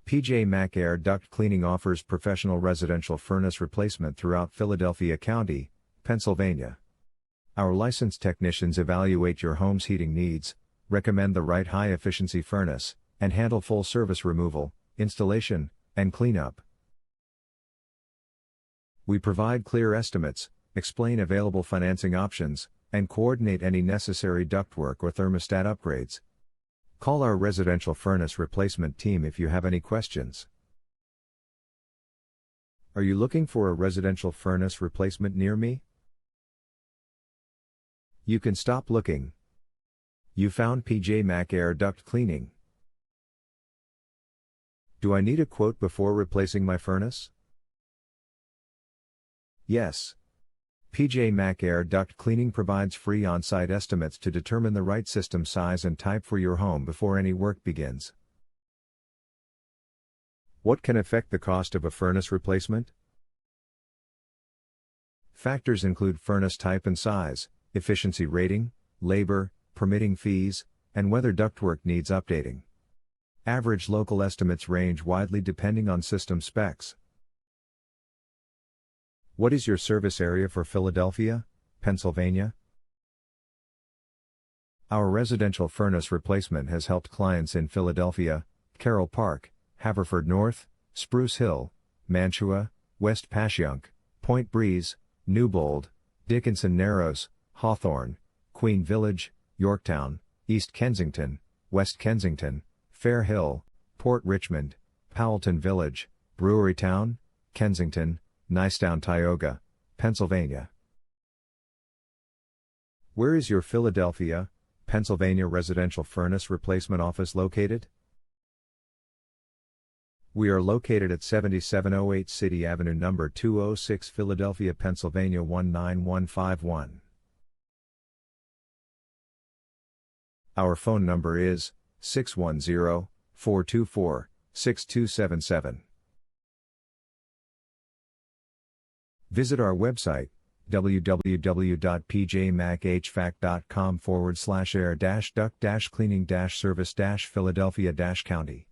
PJ Mac Air Duct Cleaning offers professional residential furnace replacement throughout Philadelphia County, Pennsylvania. Our licensed technicians evaluate your home's heating needs, recommend the right high-efficiency furnace, and handle full service removal, installation, and cleanup. We provide clear estimates, explain available financing options, and coordinate any necessary ductwork or thermostat upgrades. Call our residential furnace replacement team if you have any questions. Are you looking for a residential furnace replacement near me? You can stop looking. You found PJ Mac Air Duct Cleaning. Do I need a quote before replacing my furnace? Yes. PJ Mac Air Duct Cleaning provides free on-site estimates to determine the right system size and type for your home before any work begins. What can affect the cost of a furnace replacement? Factors include furnace type and size, efficiency rating, labor, permitting fees, and whether ductwork needs updating. Average local estimates range widely depending on system specs. What is your service area for Philadelphia, Pennsylvania? Our residential furnace replacement has helped clients in Philadelphia, Carroll Park, Haverford North, Spruce Hill, Mantua, West Passyunk, Point Breeze, Newbold, Dickinson Narrows, Hawthorne, Queen Village, Yorktown, East Kensington, West Kensington, Fair Hill, Port Richmond, Powelton Village, Brewery Town, Kensington, Nicetown, Tioga, Pennsylvania. Where is your Philadelphia, Pennsylvania residential furnace replacement office located? We are located at 7708 City Avenue number 206, Philadelphia, Pennsylvania 19151. Our phone number is 610-424-6277. Visit our website, www.pjmachvac.com/air-duct-cleaning-service-Philadelphia-County.